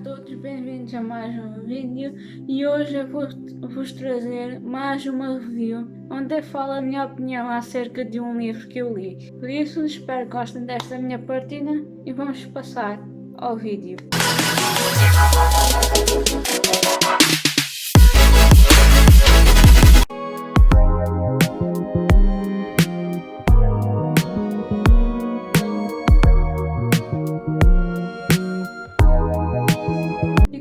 a todos, bem-vindos a mais um vídeo e hoje eu vou-vos trazer mais uma review onde eu falo a minha opinião acerca de um livro que eu li. Por isso espero que gostem desta minha partida e vamos passar ao vídeo.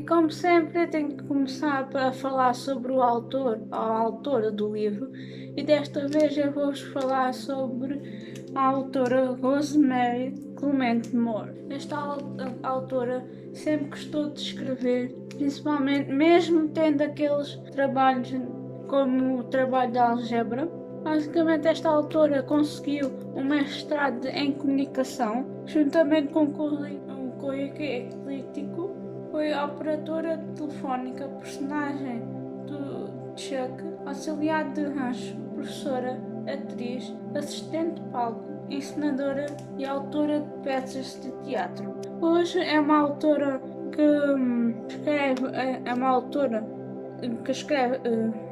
Como sempre, eu tenho que começar a falar sobre o autor ou a autora do livro e desta vez eu vou-vos falar sobre a autora Rosemary Clement Moore. Esta autora sempre gostou de escrever, principalmente mesmo tendo aqueles trabalhos como o trabalho de álgebra. Basicamente esta autora conseguiu um mestrado em comunicação juntamente com um currículo eclético. Foi operadora telefónica, personagem do Chuck, auxiliar de rancho, professora, atriz, assistente de palco, encenadora e autora de peças de teatro. Hoje é uma autora que escreve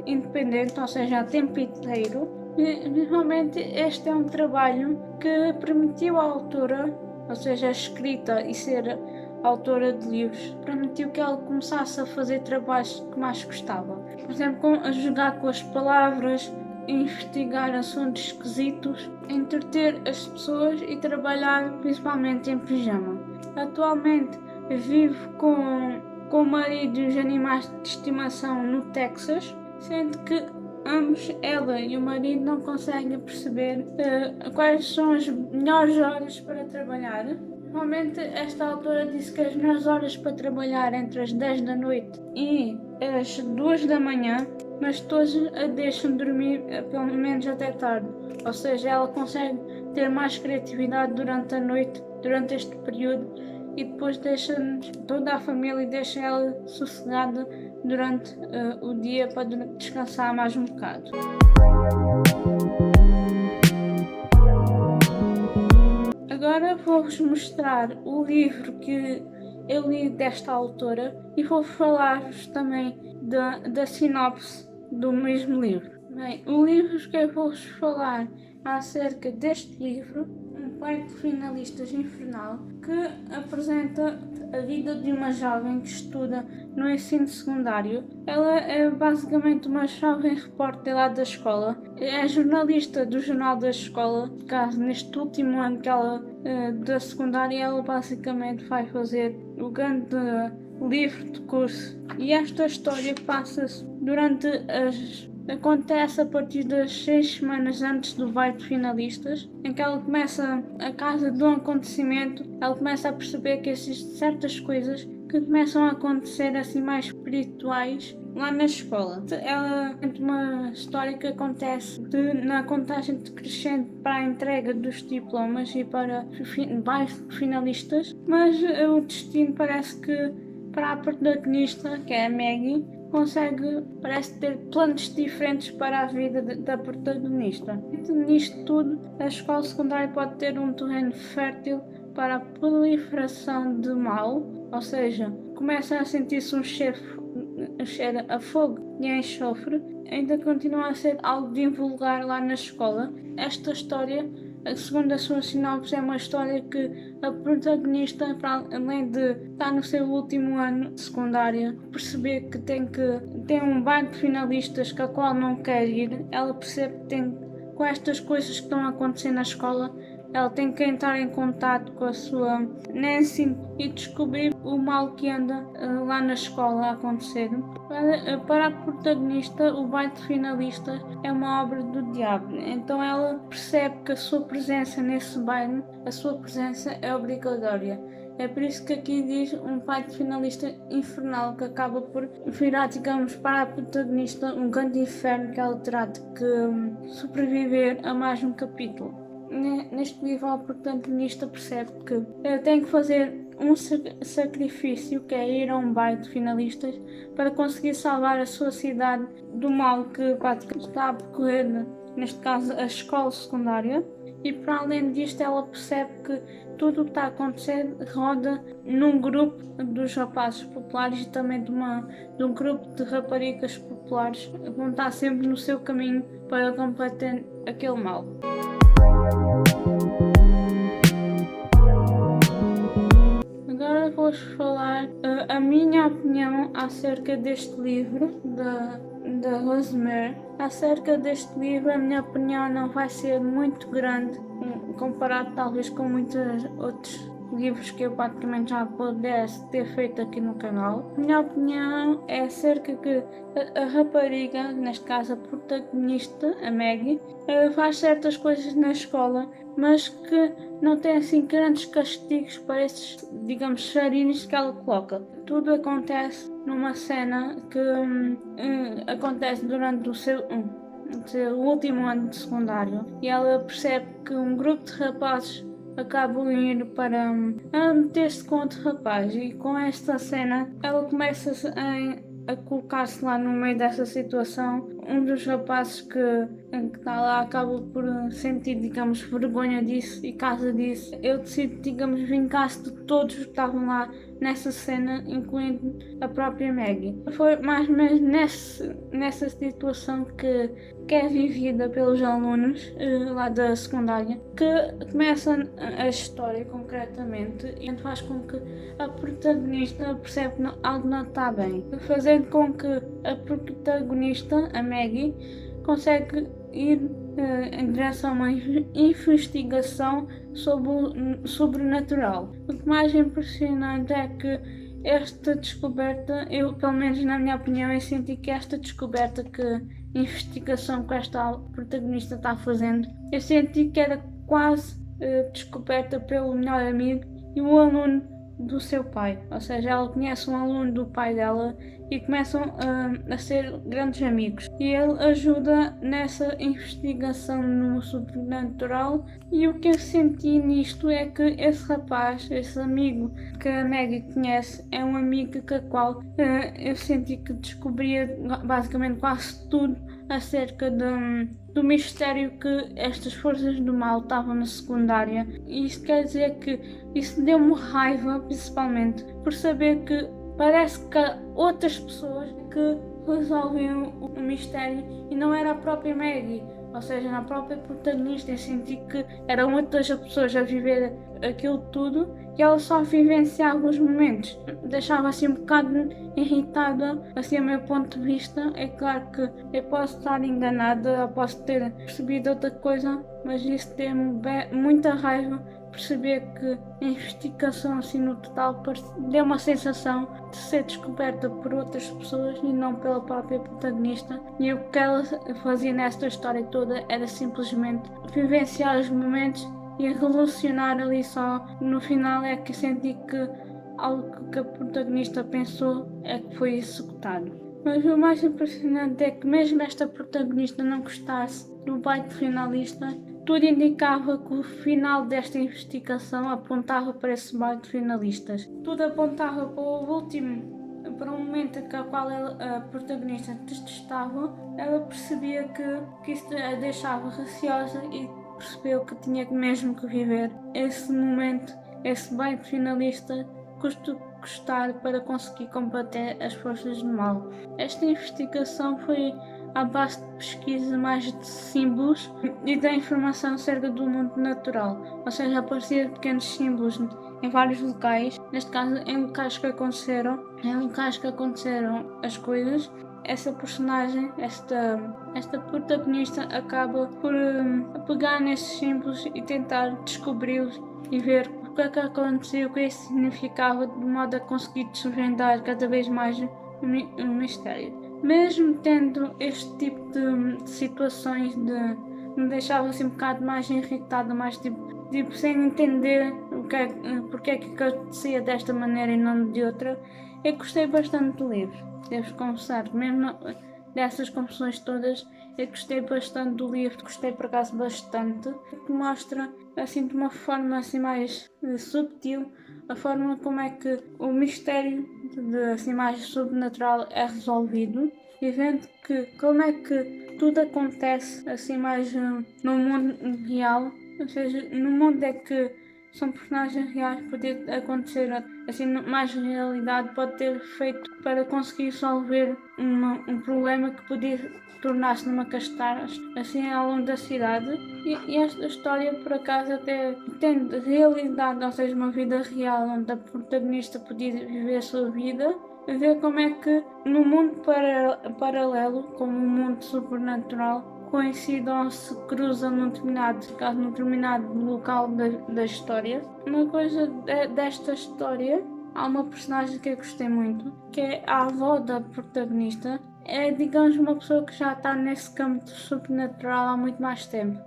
independente, ou seja, a tempo inteiro. Normalmente este é um trabalho que permitiu à autora, ou seja, a escrita e ser autora de livros, permitiu que ela começasse a fazer trabalhos que mais gostava. Por exemplo, a jogar com as palavras, investigar assuntos esquisitos, entreter as pessoas e trabalhar principalmente em pijama. Atualmente vive com o marido e os animais de estimação no Texas, sendo que ambos, ela e o marido, não conseguem perceber quais são as melhores horas para trabalhar. Normalmente esta autora disse que as melhores horas para trabalhar entre as 10 da noite e as 2 da manhã, mas todos a deixam dormir pelo menos até tarde. Ou seja, ela consegue ter mais criatividade durante a noite, durante este período, e depois deixa-nos, toda a família, deixa ela sossegada durante o dia para descansar mais um bocado. Agora vou-vos mostrar o livro que eu li desta autora e vou falar-vos também da sinopse do mesmo livro. Bem, o livro que eu vou-vos falar acerca deste livro, Um Quarto de Finalistas Infernal, que apresenta a vida de uma jovem que estuda no ensino secundário. Ela é basicamente uma jovem repórter lá da escola, é jornalista do jornal da escola. Caso neste último ano que ela da secundária, ela basicamente vai fazer o grande livro de curso, e esta história passa-se acontece a partir das 6 semanas antes do baile de finalistas, em que ela começa, a causa de um acontecimento, ela começa a perceber que existem certas coisas que começam a acontecer assim mais espirituais lá na escola. Ela tem uma história que acontece na contagem decrescente para a entrega dos diplomas e para bailes de finalistas, mas o destino parece que para a protagonista, que é a Maggie, parece ter planos diferentes para a vida da protagonista. Nisto tudo, a escola secundária pode ter um terreno fértil para a proliferação de mal, ou seja, começa a sentir-se um cheiro a fogo e a enxofre. Ainda continua a ser algo de invulgar lá na escola. Esta história, segundo a sua sinopse, é uma história que a protagonista, para além de estar no seu último ano de secundária, perceber que tem um baile de finalistas que a qual não quer ir, ela percebe que com estas coisas que estão a acontecer na escola, ela tem que entrar em contato com a sua Nancy e descobrir o mal que anda lá na escola a acontecer. Para a protagonista, o baile de finalistas é uma obra do diabo, então ela percebe que a sua presença nesse baile, a sua presença é obrigatória. É por isso que aqui diz um baile de finalista infernal, que acaba por virar, digamos, para a protagonista um grande inferno que ela terá de que sobreviver a mais um capítulo. Neste livro, a protagonista percebe que tem que fazer um sacrifício, que é ir a um baile de finalistas, para conseguir salvar a sua cidade do mal que está a percorrer, neste caso a escola secundária. e para além disto ela percebe que tudo o que está a acontecer roda num grupo dos rapazes populares e também de um grupo de raparigas populares que vão estar sempre no seu caminho para combater aquele mal. Agora vou-vos falar a minha opinião acerca deste livro da Rosemary. Acerca deste livro, a minha opinião não vai ser muito grande comparado talvez com muitos outros livros que eu praticamente já pudesse ter feito aqui no canal. A minha opinião é acerca que a rapariga, neste caso a protagonista, a Maggie, faz certas coisas na escola, mas que não tem assim grandes castigos para esses, digamos, charinhos que ela coloca. Tudo acontece numa cena que acontece durante o seu último ano de secundário e ela percebe que um grupo de rapazes acabam a ir para meter-se com outro rapaz e com esta cena ela começa a colocar-se lá no meio dessa situação. Um dos rapazes que está lá acaba por sentir, digamos, vergonha disso e causa disso ele decide, digamos, vingar-se de todos que estavam lá nessa cena, incluindo a própria Maggie. Foi mais ou menos nessa situação que é vivida pelos alunos lá da secundária que começa a história concretamente e faz com que a protagonista percebe que algo não está bem, fazendo com que a protagonista, a Maggie, consegue ir em direção a uma investigação sobre o sobrenatural. O que mais impressionante é que esta descoberta, eu pelo menos na minha opinião, eu senti que esta descoberta que a investigação que esta protagonista está fazendo, eu senti que era quase descoberta pelo melhor amigo e o aluno do seu pai, ou seja, ela conhece um aluno do pai dela e começam a ser grandes amigos e ele ajuda nessa investigação no sobrenatural. E o que eu senti nisto é que esse rapaz, esse amigo que a Maggie conhece, é um amigo com a qual eu senti que descobria basicamente quase tudo acerca do mistério que estas forças do mal estavam na secundária. E isto quer dizer que isso deu-me raiva, principalmente, por saber que parece que há outras pessoas que resolviam o mistério e não era a própria Maggie. Ou seja, na própria protagonista eu senti que eram outras pessoas a viver aquilo tudo e ela só vivenciava os momentos. Deixava assim um bocado irritada, assim a meu ponto de vista. É claro que eu posso estar enganada, eu posso ter percebido outra coisa, mas isso deu-me muita raiva perceber que a investigação assim no total deu uma sensação de ser descoberta por outras pessoas e não pela própria protagonista, e o que ela fazia nesta história toda era simplesmente vivenciar os momentos e relacionar ali só. No final é que senti que algo que a protagonista pensou é que foi executado. Mas o mais impressionante é que mesmo esta protagonista não gostasse do baile finalista, tudo indicava que o final desta investigação apontava para esse baile de finalistas. Tudo apontava para o último, para um momento em que a protagonista detestava. Ela percebia que isso a deixava receosa e percebeu que tinha mesmo que viver esse momento, esse baile finalista, custe custar, para conseguir combater as forças do mal. Esta investigação foi à base de pesquisa mais de símbolos e da informação acerca do mundo natural, ou seja, aparecer pequenos símbolos em vários locais, neste caso em locais que aconteceram as coisas. Essa personagem, esta protagonista, acaba por pegar nesses símbolos e tentar descobri-los e ver o que é que aconteceu, o que isso significava, de modo a conseguir desvendar cada vez mais o mistério. Mesmo tendo este tipo de situações me deixava assim um bocado mais irritada, mais tipo sem entender porque é que acontecia desta maneira e não de outra, eu gostei bastante do livro. Devo confessar, mesmo dessas confusões todas, eu gostei bastante do livro, gostei por acaso bastante, que mostra assim de uma forma assim mais subtil a forma como é que o mistério assim mais sobrenatural é resolvido, e vendo que como é que tudo acontece assim mais no mundo real, Ou seja, no mundo é que são personagens reais, poder acontecer assim mais realidade, pode ter feito para conseguir resolver um problema que podia tornar-se numa catástrofe assim ao longo da cidade. E esta história por acaso até tem realidade, ou seja, uma vida real onde a protagonista podia viver a sua vida, ver como é que no mundo paralelo, como um mundo sobrenatural, coincidam ou se cruzam num determinado local da história. Uma coisa desta história, há uma personagem que eu gostei muito, que é a avó da protagonista. É, digamos, uma pessoa que já está nesse campo sobrenatural há muito mais tempo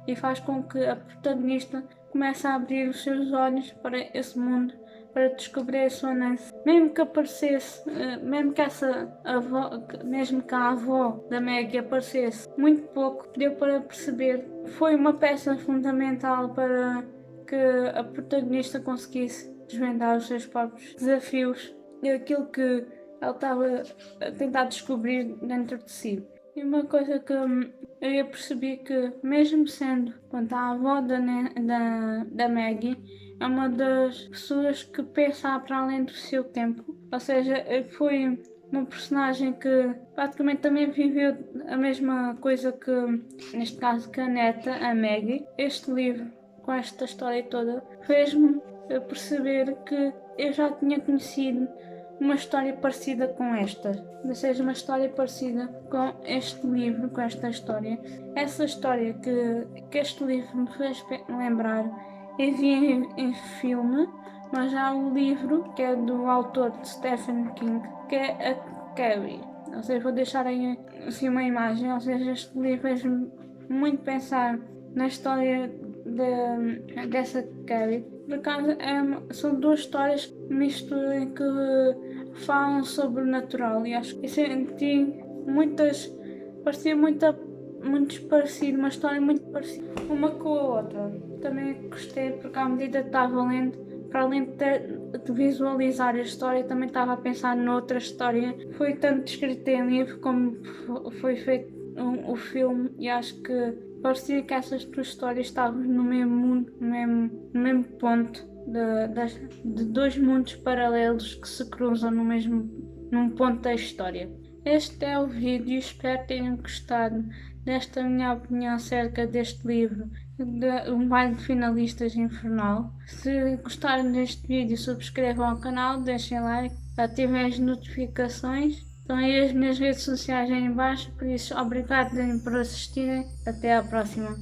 e faz com que a protagonista comece a abrir os seus olhos para esse mundo, para descobrir a sua Nancy. Mesmo que aparecesse, mesmo que essa avó, mesmo que a avó da Maggie aparecesse muito pouco, deu para perceber, foi uma peça fundamental para que a protagonista conseguisse desvendar os seus próprios desafios e aquilo que ela estava a tentar descobrir dentro de si. E uma coisa que eu percebi que, mesmo sendo a avó da Maggie, é uma das pessoas que pensa para além do seu tempo. Ou seja, foi uma personagem que praticamente também viveu a mesma coisa que, neste caso, que a neta, a Maggie. Este livro, com esta história toda, fez-me perceber que eu já tinha conhecido uma história parecida com esta, ou seja, uma história parecida com este livro, com esta história. Essa história que este livro me fez lembrar, eu vi em filme, mas há um livro que é do autor de Stephen King, que é a Carrie. Ou seja, vou deixar aí assim uma imagem, ou seja, este livro fez-me muito pensar na história dessa Carrie. Por acaso, são duas histórias que misturam, que falam sobre o natural, e acho que senti parecia muito parecido, uma história muito parecida uma com a outra. Também gostei porque à medida que estava lendo, para além de visualizar a história, também estava a pensar noutra história. Foi tanto descrita em livro como foi feito o filme, e acho que parecia que essas duas histórias estavam no mesmo mundo, no mesmo ponto de dois mundos paralelos que se cruzam num ponto da história. Este é o vídeo, espero que tenham gostado desta minha opinião acerca deste livro, Um Baile de Finalistas Infernal. Se gostaram deste vídeo, subscrevam ao canal, deixem like, ativem as notificações. Estão aí as minhas redes sociais aí em baixo, por isso obrigado por assistirem. Até à próxima.